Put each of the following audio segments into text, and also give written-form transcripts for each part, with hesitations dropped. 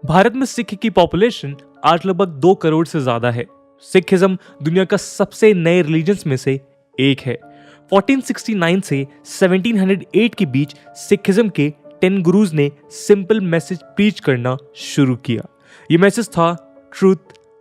भारत में सिख की पॉपुलेशन आज लगभग 2 करोड़ से ज्यादा है। सिखिज्म दुनिया का सबसे नए रिलीजन्स में से एक है। 1469 से 1708 के बीच सिखिज्म के 10 गुरुज ने सिंपल मैसेज प्रीच करना शुरू किया। ये मैसेज था ट्रूथ,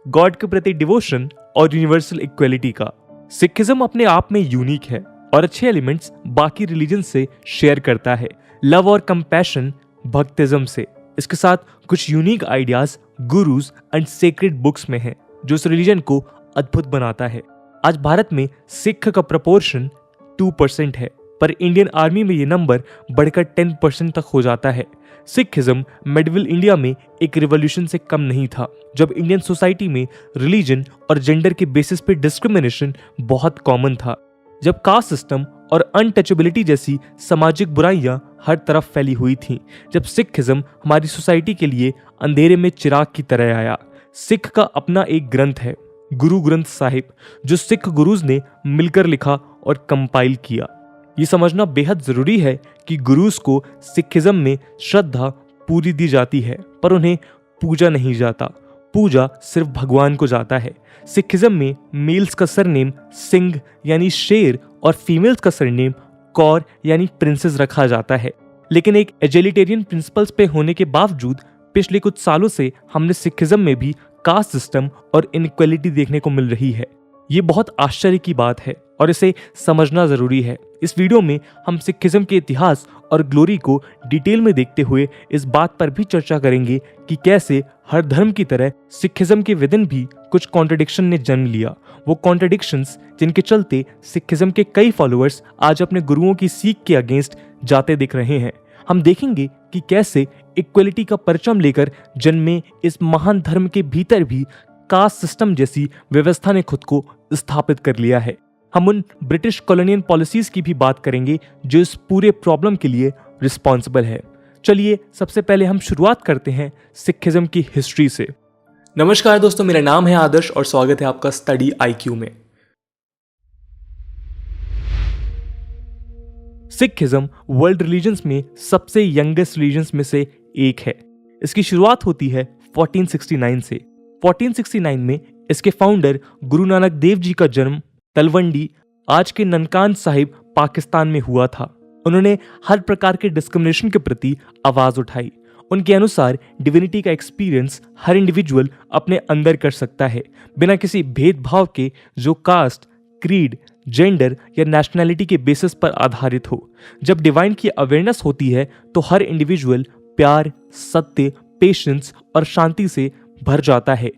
गॉड के प्रति डिवोशन और यूनिवर्सल इक्वलिटी का। सिखिज्म अपने आप में यूनिक है और अच्छे एलिमेंट्स बाकी रिलीजन से शेयर करता है। लव और कंपैशन भक्तिज्म से। इसके साथ कुछ unique ideas gurus and sacred books में हैं, जो इस रिलीजन को अद्भुत बनाता है। आज भारत में सिख का प्रपोर्शन 2% है, पर इंडियन आर्मी में ये नंबर बढ़कर 10% तक हो जाता है। सिखिज्म मेडिवल इंडिया में एक रिवॉल्यूशन से कम नहीं था, जब इंडियन सोसाइटी में रिलीजन और जेंडर के बेसिस पे डिस्क्रिमिनेशन बहुत कॉमन था, जब कास्ट सिस्टम और अनटचेबिलिटी जैसी सामाजिक बुराइयां हर तरफ फैली हुई थीं, जब सिखिज्म हमारी सोसाइटी के लिए अंधेरे में चिराग की तरह आया। सिख का अपना एक ग्रंथ है, गुरु ग्रंथ साहिब, जो सिख गुरुज ने मिलकर लिखा और कंपाइल किया। ये समझना बेहद जरूरी है कि गुरुज को सिखिज्म में श्रद्धा पूरी दी जाती है, पर उन्हें पूजा नहीं जाता। पूजा सिर्फ भगवान को जाता है। सिखिज्म में मेल्स का सरनेम सिंह यानी शेर और फीमेल्स का सरनेम कौर यानी प्रिंसेस रखा जाता है। लेकिन एक एजिलिटेरियन प्रिंसिपल्स पे होने के बावजूद पिछले कुछ सालों से हमने सिखिज्म में भी कास्ट सिस्टम और इनइक्वालिटी देखने को मिल रही है। ये बहुत आश्चर्य की बात है और इसे समझना जरूरी है। इस वीडियो में हम सिखिज्म के इतिहास और ग्लोरी को डिटेल में देखते हुए इस बात पर भी चर्चा करेंगे कि कैसे हर धर्म की तरह सिखिज्म के विदिन भी कुछ कॉन्ट्रडिक्शन ने जन्म लिया। वो कॉन्ट्रडिक्शंस जिनके चलते सिखिज्म के कई फॉलोअर्स आज अपने गुरुओं की सीख के अगेंस्ट जाते दिख रहे हैं। हम देखेंगे कि कैसे इक्वलिटी का परचम लेकर जन्मे इस महान धर्म के भीतर भी कास्ट सिस्टम जैसी व्यवस्था ने खुद को स्थापित कर लिया है। हम उन ब्रिटिश कॉलोनियल पॉलिसीज की भी बात करेंगे जो इस पूरे प्रॉब्लम के लिए रिस्पॉन्सिबल है। चलिए सबसे पहले हम शुरुआत करते हैं सिखिज्म की हिस्ट्री से। नमस्कार दोस्तों, मेरा नाम है आदर्श और स्वागत है आपका स्टडी IQ में। सिखिज्म वर्ल्ड रिलीजन्स में सबसे यंगेस्ट रिलीजन्स में से एक है। इसकी शुरुआत होती है 1469 से। 1469 में इसके फाउंडर गुरु नानक देव जी का जन्म तलवंडी, आज के ननकान साहिब, पाकिस्तान में हुआ था। उन्होंने हर प्रकार के डिस्क्रिमिनेशन के प्रति आवाज उठाई। उनके अनुसार डिविनिटी का एक्सपीरियंस हर इंडिविजुअल अपने अंदर कर सकता है, बिना किसी भेदभाव के, जो कास्ट, क्रीड, जेंडर या नेशनैलिटी के बेसिस पर आधारित हो। जब डिवाइन की अवेयरनेस होती है तो हर इंडिविजुअल प्यार, सत्य, पेशेंस और शांति से भर जाता है।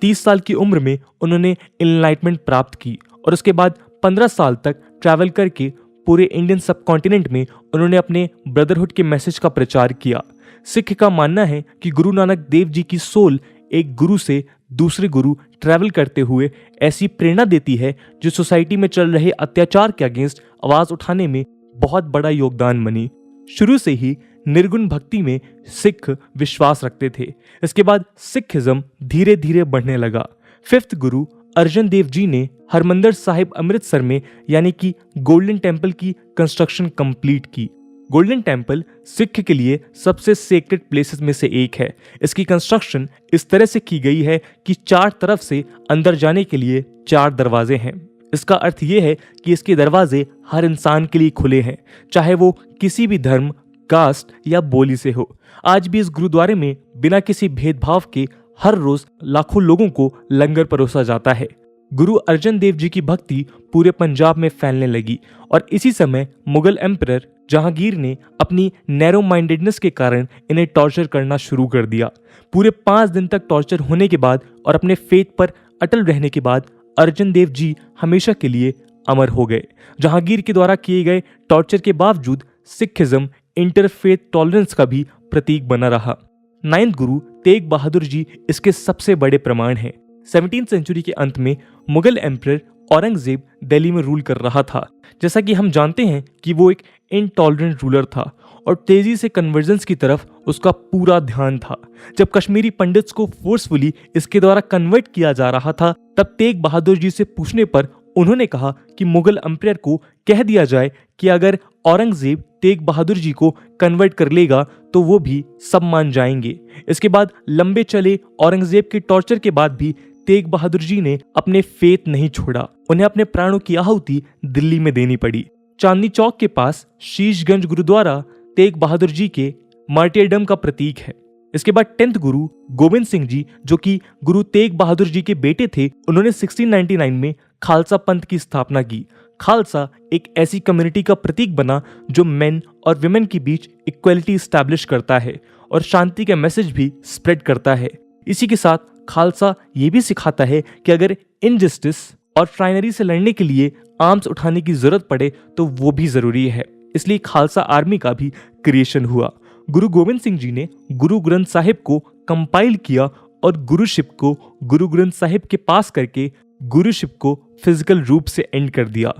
30 साल की उम्र में उन्होंने एनलाइटमेंट प्राप्त की और उसके बाद 15 साल तक ट्रैवल करके पूरे इंडियन सबकॉन्टिनेंट में उन्होंने अपने ब्रदरहुड के मैसेज का प्रचार किया। सिख का मानना है कि गुरु नानक देव जी की सोल एक गुरु से दूसरे गुरु ट्रैवल करते हुए ऐसी प्रेरणा देती है जो सोसाइटी में चल रहे अत्याचार के अगेंस्ट आवाज उठाने में बहुत बड़ा योगदान बनी। शुरू से ही निर्गुण भक्ति में सिख विश्वास रखते थे। इसके बाद सिखिज्म धीरे धीरे बढ़ने लगा। 5th गुरु अर्जन देव जी ने हरमंदिर साहिब अमृतसर में यानी कि गोल्डन टेम्पल की कंस्ट्रक्शन कंप्लीट की। गोल्डन टेम्पल सिख के लिए सबसे सेक्रेड प्लेसेस में से एक है। इसकी कंस्ट्रक्शन इस तरह से की गई है कि 4 तरफ से अंदर जाने के लिए 4 दरवाजे हैं। इसका अर्थ यह है कि इसके दरवाजे हर इंसान के लिए खुले हैं, चाहे वो किसी भी धर्म, कास्ट या बोली से हो। आज भी इस गुरुद्वारे में बिना किसी भेदभाव के हर रोज लाखों लोगों को लंगर परोसा जाता है। गुरु अर्जन देव जी की भक्ति पूरे पंजाब में फैलने लगी और इसी समय मुगल एम्परर जहांगीर ने अपनी नैरो माइंडेडनेस के कारण इन्हें टॉर्चर करना शुरू कर दिया। पूरे 5 दिन तक टॉर्चर होने के बाद और अपने फेथ पर अटल रहने के बाद अर्जन देव जी हमेशा के लिए अमर हो गए। जहांगीर के द्वारा किए गए टॉर्चर के बावजूद सिखिज्म इंटरफेथ टॉलरेंस का भी प्रतीक बना रहा। 9th गुरु तेग बहादुर जी इसके सबसे बड़े प्रमाण हैं। 17th सेंचुरी के अंत में मुगल एम्परर औरंगजेब दिल्ली में रूल कर रहा था। जैसा कि हम जानते हैं कि वो एक इनटॉलरेंट रूलर था और तेजी से कन्वर्जेंस की तरफ उसका पूरा ध्यान था। जब कश्मीरी पंडित्स को फोर्सफुली इसके द्वारा कन्वर्ट किया जा रहा था, तब तेग बहादुर जी से पूछने पर उन्होंने कहा कि मुगल एम्परर को कह दिया जाए कि अगर औरंगजेब तेग बहादुर जी को कन्वर्ट कर लेगा तो वो भी सब मान जाएंगे। इसके बाद लंबे चले औरंगजेब के टॉर्चर के बाद भी तेग बहादुर जी ने अपने फेथ नहीं छोड़ा। उन्हें अपने प्राणों की आहुति दिल्ली में देनी पड़ी। चांदनी चौक के पास शीशगंज गुरुद्वारा तेग बहादुर जी के मार्टियरडम का प्रतीक है। इसके बाद 10th गुरु गोविंद सिंह जी, जो कि गुरु तेग बहादुर जी के बेटे थे, उन्होंने 1699 में खालसा पंथ की स्थापना की। खालसा एक ऐसी कम्युनिटी का प्रतीक बना जो मेन और विमेन के बीच इक्वलिटी स्टैब्लिश करता है और शांति का मैसेज भी स्प्रेड करता है। इसी के साथ खालसा ये भी सिखाता है कि अगर इनजस्टिस और ट्राइनरी से लड़ने के लिए आर्म्स उठाने की जरूरत पड़े तो वो भी जरूरी है। इसलिए खालसा आर्मी का भी क्रिएशन हुआ। गुरु गोविंद सिंह जी ने गुरु ग्रंथ साहिब को कंपाइल किया और गुरुशिप को गुरु ग्रंथ साहिब के पास करके गुरुशिप को फिजिकल रूप से एंड कर दिया।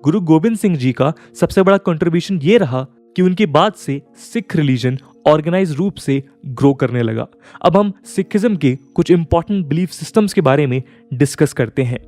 गुरु गोविंद सिंह जी का सबसे बड़ा कंट्रीब्यूशन ये रहा कि उनके बाद से सिख रिलीजन ऑर्गेनाइज रूप से ग्रो करने लगा। अब हम सिखिज्म के कुछ इंपॉर्टेंट बिलीफ सिस्टम्स के बारे में डिस्कस करते हैं।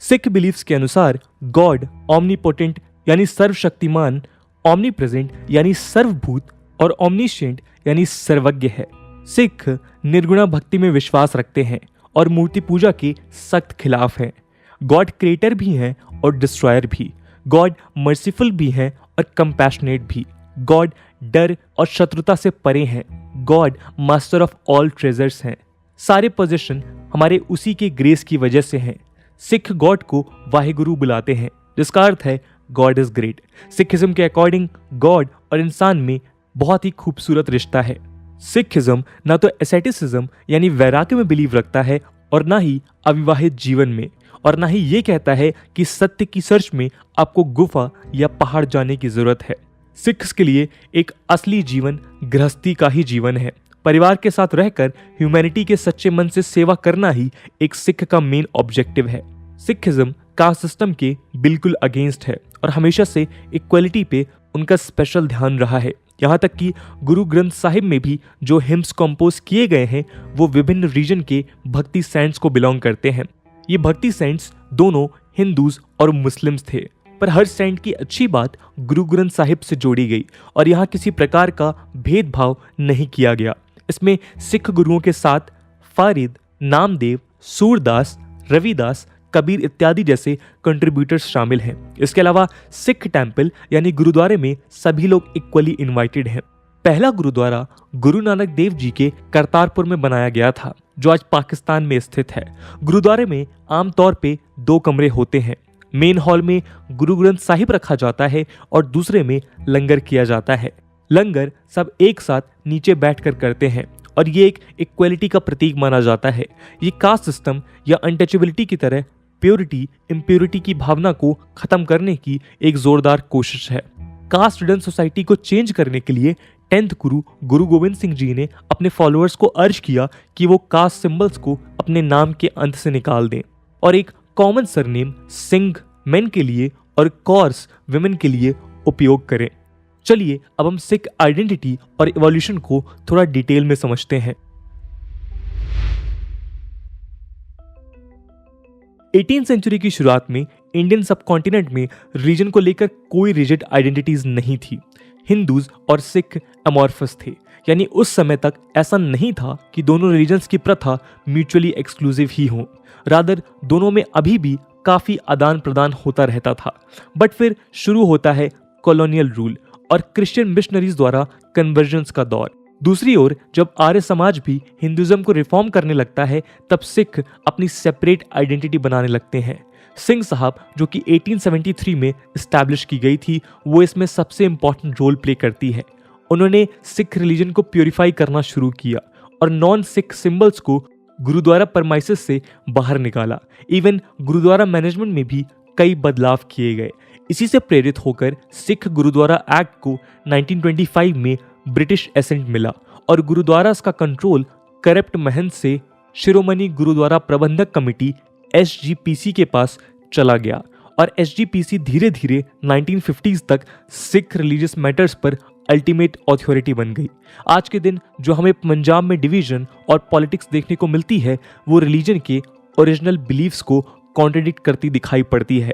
सिख बिलीफ्स के अनुसार गॉड ओमनीपोटेंट यानी सर्वशक्तिमान, ओमनी प्रेजेंट यानी सर्वभूत और ओमनीशिएंट यानी सर्वज्ञ है। सिख निर्गुणा भक्ति में विश्वास रखते हैं और मूर्ति पूजा के सख्त खिलाफ हैं। गॉड क्रिएटर भी हैं और डिस्ट्रॉयर भी। गॉड मर्सीफुल भी हैं और कंपैशनेट भी। गॉड डर और शत्रुता से परे हैं। God master of all treasures हैं। सारे पोजीशन हमारे उसी के ग्रेस की वजह से हैं। सिख गॉड को वाहेगुरु बुलाते हैं, जिसका अर्थ है गॉड इज ग्रेट। सिखिज्म के अकॉर्डिंग गॉड और इंसान में बहुत ही खूबसूरत रिश्ता है। सिखिज्म ना तो एसेटिसिज्म यानी वैराग्य में बिलीव रखता है और ना ही अविवाहित जीवन में, और ना ही ये कहता है कि सत्य की सर्च में आपको गुफा या पहाड़ जाने की जरूरत है। सिख्स के लिए एक असली जीवन गृहस्थी का ही जीवन है। परिवार के साथ रहकर ह्यूमैनिटी के सच्चे मन से सेवा करना ही एक सिख का मेन ऑब्जेक्टिव है। सिखिज्म कास्ट सिस्टम के बिल्कुल अगेंस्ट है और हमेशा से इक्वलिटी पे उनका स्पेशल ध्यान रहा है। यहाँ तक कि गुरु ग्रंथ साहिब में भी जो हिम्स कंपोज किए गए हैं वो विभिन्न रीजन के भक्ति सेंट्स को बिलोंग करते हैं। ये भक्ति सेंट्स दोनों हिंदूज और मुस्लिम्स थे, पर हर सेंट की अच्छी बात गुरु ग्रंथ साहिब से जोड़ी गई और यहाँ किसी प्रकार का भेदभाव नहीं किया गया। इसमें सिख गुरुओं के साथ फारिद, नामदेव, सूरदास, रविदास, कबीर इत्यादि जैसे कंट्रीब्यूटर्स शामिल हैं। इसके अलावा सिख टेंपल यानी गुरुद्वारे में सभी लोग इक्वली इनवाइटेड हैं। पहला गुरुद्वारा गुरु नानक देव जी के करतारपुर में बनाया गया था, जो आज पाकिस्तान में स्थित है। गुरुद्वारे में आमतौर पे 2 कमरे होते हैं। मेन हॉल में गुरु ग्रंथ साहिब रखा जाता है और दूसरे में लंगर किया जाता है। लंगर सब एक साथ नीचे बैठकर करते हैं और ये एक इक्वलिटी का प्रतीक माना जाता है। ये कास्ट सिस्टम या अनटचेबिलिटी की तरह प्योरिटी इम्प्योरिटी की भावना को खत्म करने की एक जोरदार कोशिश है। कास्ट रिडन सोसाइटी को चेंज करने के लिए 10th गुरु गुरु गोविंद सिंह जी ने अपने फॉलोअर्स को अर्ज किया कि वो कास्ट सिंबल्स को अपने नाम के अंत से निकाल दें और एक कॉमन सरनेम सिंह मेन के लिए और कौर्स विमेन के लिए उपयोग करें। चलिए अब हम सिख आइडेंटिटी और इवोल्यूशन को थोड़ा डिटेल में समझते हैं। 18th सेंचुरी की शुरुआत में इंडियन सबकॉन्टिनेंट में रिलीजन को लेकर कोई रिजिड आइडेंटिटीज नहीं थी। हिंदूज और सिख अमॉर्फस थे, यानी उस समय तक ऐसा नहीं था कि दोनों रिलीजन्स की प्रथा म्यूचुअली एक्सक्लूसिव ही हो। रादर दोनों में अभी भी काफी आदान प्रदान होता रहता था। बट फिर शुरू होता है कॉलोनियल रूल और क्रिश्चियन मिशनरीज द्वारा कन्वर्जन्स का दौर। दूसरी ओर जब आर्य समाज भी हिंदुइज्म को रिफॉर्म करने लगता है, तब सिख अपनी सेपरेट आइडेंटिटी बनाने लगते हैं। सिंह साहब, जो कि 1873 में एस्टैब्लिश की गई थी, वो इसमें सबसे इंपॉर्टेंट रोल प्ले करती है। उन्होंने सिख रिलीजन को प्योरीफाई करना शुरू किया और नॉन सिख सिंबल्स को गुरुद्वारा परमाइसेस से बाहर निकाला। इवन गुरुद्वारा मैनेजमेंट में भी कई बदलाव किए गए। इसी से प्रेरित होकर सिख गुरुद्वारा एक्ट को 1925 में ब्रिटिश एसेंट मिला और गुरुद्वारास का कंट्रोल करप्ट महंत से शिरोमणि गुरुद्वारा प्रबंधक कमेटी SGPC के पास चला गया और SGPC धीरे धीरे 1950s तक सिख रिलीजियस मैटर्स पर अल्टीमेट अथॉरिटी बन गई। आज के दिन जो हमें पंजाब में डिवीजन और पॉलिटिक्स देखने को मिलती है, वो रिलीजन के ओरिजिनल बिलीफ्स को कॉन्ट्रडिक्ट करती दिखाई पड़ती है।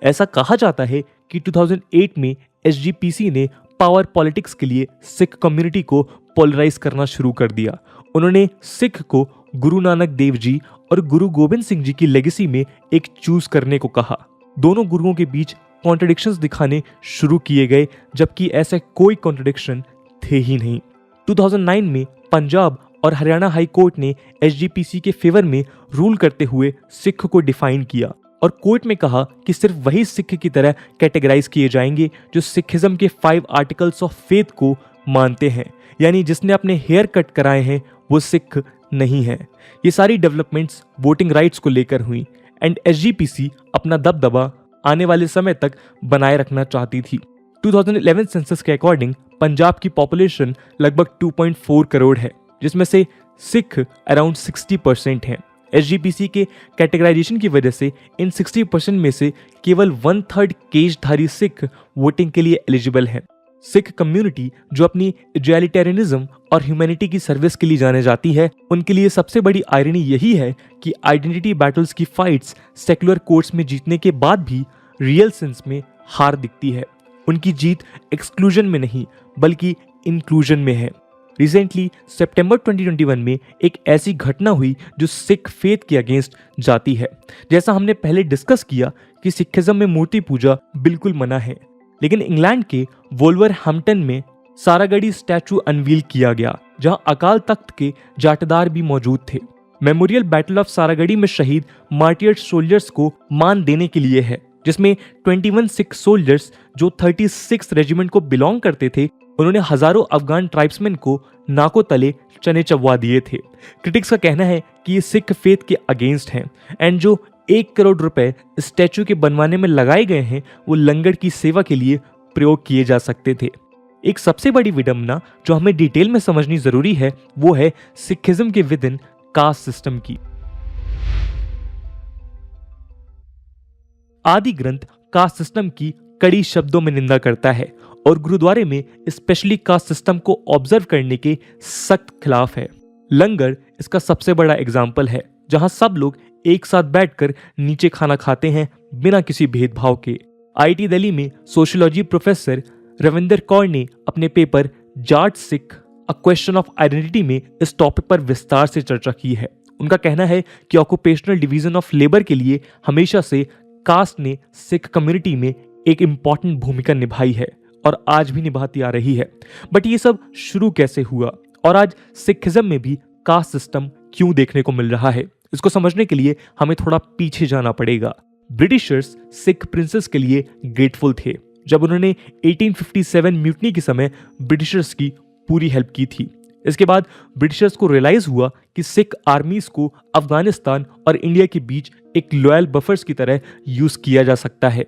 ऐसा कहा जाता है कि 2008 में एसजीपीसी ने पावर पॉलिटिक्स के लिए सिख कम्युनिटी को पोलराइज करना शुरू कर दिया। उन्होंने सिख को गुरु नानक देव जी और गुरु गोबिंद सिंह जी की लेगेसी में एक चूज करने को कहा। दोनों गुरुओं के बीच कॉन्ट्रडिक्शंस दिखाने शुरू किए गए, जबकि ऐसे कोई कॉन्ट्रडिक्शन थे ही नहीं। 2009 में पंजाब और हरियाणा हाई कोर्ट ने एसजीपीसी के फेवर में रूल करते हुए सिख को डिफाइन किया और कोर्ट में कहा कि सिर्फ वही सिख की तरह कैटेगराइज किए जाएंगे जो सिखिज्म के 5 आर्टिकल्स ऑफ फेथ को मानते हैं, यानी जिसने अपने हेयर कट कराए हैं वो सिख नहीं है। ये सारी डेवलपमेंट्स वोटिंग राइट्स को लेकर हुई एंड एसजीपीसी अपना दबदबा आने वाले समय तक बनाए रखना चाहती थी। 2011 सेंसस के अकॉर्डिंग पंजाब की पॉपुलेशन लगभग 2.4 करोड़ है, जिसमें से सिख अराउंड 60% हैं। एसजीपीसी के कैटेगराइजेशन की वजह से इन 60% में से केवल 1/3 केशधारी सिख वोटिंग के लिए एलिजिबल हैं। सिख कम्युनिटी जो अपनी इगैलिटेरियनिज्म और ह्यूमैनिटी की सर्विस के लिए जाने जाती है, उनके लिए सबसे बड़ी आयरनी यही है कि आइडेंटिटी बैटल्स की फाइट्स सेक्युलर कोर्ट्स में जीतने के बाद भी रियल सेंस में हार दिखती है। उनकी जीत एक्सक्लूजन में नहीं बल्कि इंक्लूजन में है। रिसेंटली सितंबर 2021 में एक ऐसी घटना हुई जो सिख फेथ के अगेंस्ट जाती है। जैसा हमने पहले डिस्कस किया कि सिखिज्म में मूर्ति पूजा बिल्कुल मना है, लेकिन इंग्लैंड के वोल्वरहैम्पटन में सारागढ़ी स्टैचू अनवील किया गया, जहां अकाल तख्त के जाटदार भी मौजूद थे। मेमोरियल बैटल ऑफ सारागढ़ी में शहीद मार्टियर्ड सोल्जर्स को मान देने के लिए है, जिसमें 21 सिख सोल्जर्स जो 36 रेजिमेंट को बिलोंग करते थे, उन्होंने हजारों अफगान ट्राइब्समैन को नाकों तले चने चबवा दिए थे। क्रिटिक्स का कहना है कि ये सिख फेथ के अगेंस्ट हैं एंड जो 1 करोड़ रुपए स्टैचू के बनवाने में लगाए गए हैं वो लंगर की सेवा के लिए प्रयोग किए जा सकते थे। एक सबसे बड़ी विडंबना जो हमें डिटेल में समझनी जरूरी है वो है सिखिज्म के विद इन कास्ट सिस्टम की। आदि ग्रंथ कास्ट सिस्टम की कड़ी शब्दों में निंदा करता है और गुरुद्वारे में स्पेशली कास्ट सिस्टम को ऑब्जर्व करने के सख्त खिलाफ है। लंगर इसका सबसे बड़ा एग्जाम्पल है, जहां सब लोग एक साथ बैठकर नीचे खाना खाते हैं बिना किसी भेदभाव के। आईआईटी दिल्ली में सोशियोलॉजी प्रोफेसर रविंदर कौर ने अपने paper Jat Sikh a question of identity में इस टॉपिक पर विस्तार से चर्चा की है। उनका कहना है कि ऑक्यूपेशनल डिवीजन ऑफ लेबर के लिए हमेशा से कास्ट ने सिख कम्युनिटी में एक इंपॉर्टेंट भूमिका निभाई है और आज भी निभाती आ रही है। बट ये सब शुरू कैसे हुआ और आज सिखिज्म में भी कास्ट सिस्टम क्यों देखने को मिल रहा है, इसको समझने के लिए हमें थोड़ा पीछे जाना पड़ेगा। ब्रिटिशर्स सिख प्रिंसेस के लिए ग्रेटफुल थे जब उन्होंने 1857 म्यूटनी के समय ब्रिटिशर्स की पूरी हेल्प की थी। इसके बाद ब्रिटिशर्स को रियलाइज हुआ कि सिख आर्मीज को अफगानिस्तान और इंडिया के बीच एक लॉयल बफर्स की तरह यूज किया जा सकता है।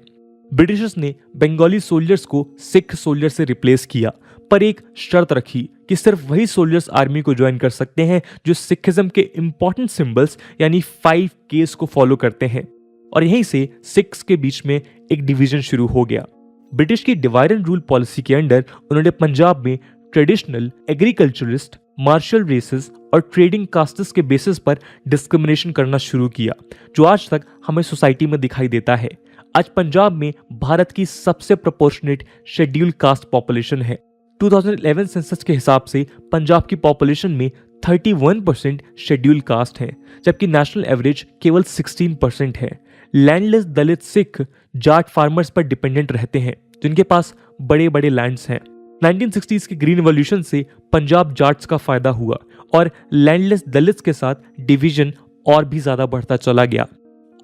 ब्रिटिशर्स ने बंगाली सोल्जर्स को सिख सोल्जर से रिप्लेस किया, पर एक शर्त रखी कि सिर्फ वही सोल्जर्स आर्मी को ज्वाइन कर सकते हैं जो सिखिज्म के इंपॉर्टेंट सिंबल्स यानी 5 केस को फॉलो करते हैं। और यहीं से सिख्स के बीच में एक डिवीजन शुरू हो गया। ब्रिटिश की डिवाइड एंड रूल पॉलिसी के अंडर उन्होंने पंजाब में ट्रेडिशनल, एग्रीकल्चरिस्ट, मार्शल रेसेस और ट्रेडिंग कास्ट्स के बेसिस पर डिस्क्रिमिनेशन करना शुरू किया, जो आज तक हमें सोसाइटी में दिखाई देता है। आज पंजाब में भारत की सबसे प्रोपोर्शनेट शेड्यूल कास्ट पॉपुलेशन है। 2011 सेंसस के हिसाब से पंजाब की पॉपुलेशन में 31% शेड्यूल कास्ट है, जबकि नेशनल एवरेज केवल 16% है। लैंडलेस दलित सिख जाट फार्मर्स पर डिपेंडेंट रहते हैं, जिनके पास बड़े बड़े लैंड्स हैं। 1960s के ग्रीन रिवॉल्यूशन से पंजाब जाट्स का फायदा हुआ और लैंडलेस दलित्स के साथ डिवीजन और भी ज्यादा बढ़ता चला गया।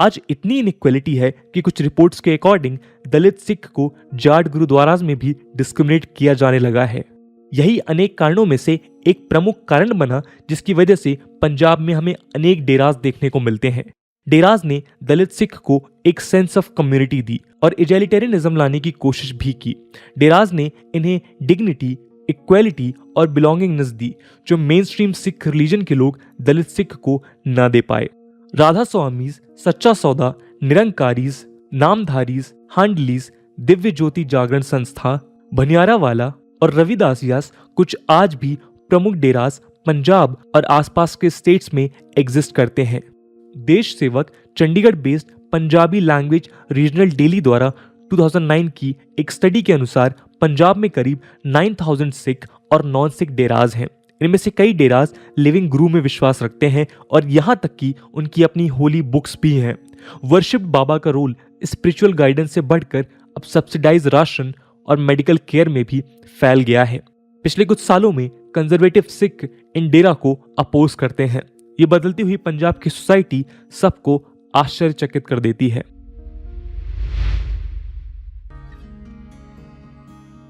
आज इतनी इनइक्वालिटी है कि कुछ रिपोर्ट्स के अकॉर्डिंग दलित सिख को जाट गुरुद्वाराज में भी डिस्क्रिमिनेट किया जाने लगा है। यही अनेक कारणों में से एक प्रमुख कारण बना जिसकी वजह से पंजाब में हमें अनेक डेराज देखने को मिलते हैं। डेराज ने दलित सिख को एक सेंस ऑफ कम्युनिटी दी और इगैलिटेरियनिज्म लाने की कोशिश भी की। डेराज ने इन्हें डिग्निटी, इक्वालिटी और बिलोंगिंगनेस दी, जो मेन स्ट्रीम सिख रिलीजन के लोग दलित सिख को ना दे पाए। राधा स्वामीज, सच्चा सौदा, निरंकारीज, नामधारीज, हांडलीज, दिव्य ज्योति जागरण संस्था, भनियारावाला और रविदासियास कुछ आज भी प्रमुख डेराज पंजाब और आसपास के स्टेट्स में एग्जिस्ट करते हैं। देश सेवक Chandigarh based Punjabi language regional daily द्वारा 2009 की एक स्टडी के अनुसार पंजाब में करीब 9000 सिख और नॉन सिख डेराज हैं। इनमें से कई डेराज लिविंग गुरु में विश्वास रखते हैं और यहाँ तक कि उनकी अपनी होली बुक्स भी हैं। वर्शिप बाबा का रोल स्पिरिचुअल गाइडेंस से बढ़कर अब सब्सिडाइज राशन और मेडिकल केयर में भी फैल गया है। पिछले कुछ सालों में कंजर्वेटिव सिख इन डेरा को अपोज करते हैं। ये बदलती हुई पंजाब की सोसाइटी सबको आश्चर्यचकित कर देती है।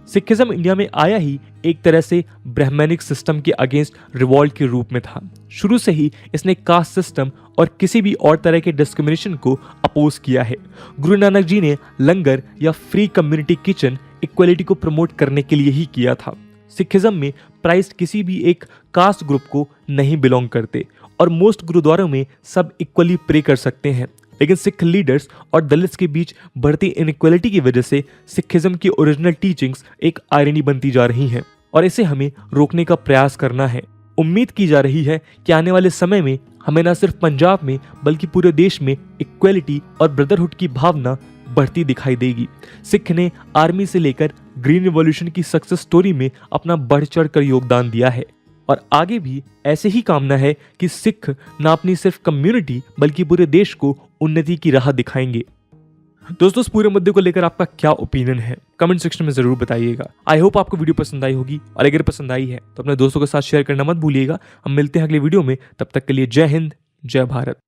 सिखिज्म इंडिया में आया ही एक तरह से ब्राह्मणिक सिस्टम के अगेंस्ट रिवॉल्ट के रूप में था। शुरू से ही इसने कास्ट सिस्टम और किसी भी और तरह के डिस्क्रिमिनेशन को अपोज किया है। गुरु नानक जी ने लंगर या फ्री कम्युनिटी किचन इक्वलिटी को प्रमोट करने के लिए ही किया था। सिखिज्म में प्राइस्ट किसी भी एक कास्ट ग्रुप को नहीं बिलोंग करते और मोस्ट गुरुद्वारों में सब इक्वली प्रे कर सकते हैं। लेकिन सिख लीडर्स और दलित्स के बीच बढ़ती इनइक्वालिटी की वजह से सिखिज्म की ओरिजिनल टीचिंग्स एक आयरनी बनती जा रही हैं और इसे हमें रोकने का प्रयास करना है। उम्मीद की जा रही है कि आने वाले समय में हमें न सिर्फ पंजाब में बल्कि पूरे देश में इक्वालिटी और ब्रदरहुड की भावना बढ़ती दिखाई देगी। सिख ने आर्मी से लेकर ग्रीन रिवॉल्यूशन की सक्सेस स्टोरी में अपना बढ़ चढ़ कर योगदान दिया है और आगे भी ऐसे ही कामना है कि सिख न अपनी सिर्फ कम्युनिटी बल्कि पूरे देश को उन्नति की राह दिखाएंगे। दोस्तों, इस पूरे मुद्दे को लेकर आपका क्या ओपिनियन है कमेंट सेक्शन में जरूर बताइएगा। आई होप आपको वीडियो पसंद आई होगी और अगर पसंद आई है तो अपने दोस्तों के साथ शेयर करना मत भूलिएगा। हम मिलते हैं अगले वीडियो में, तब तक के लिए जय हिंद, जय भारत।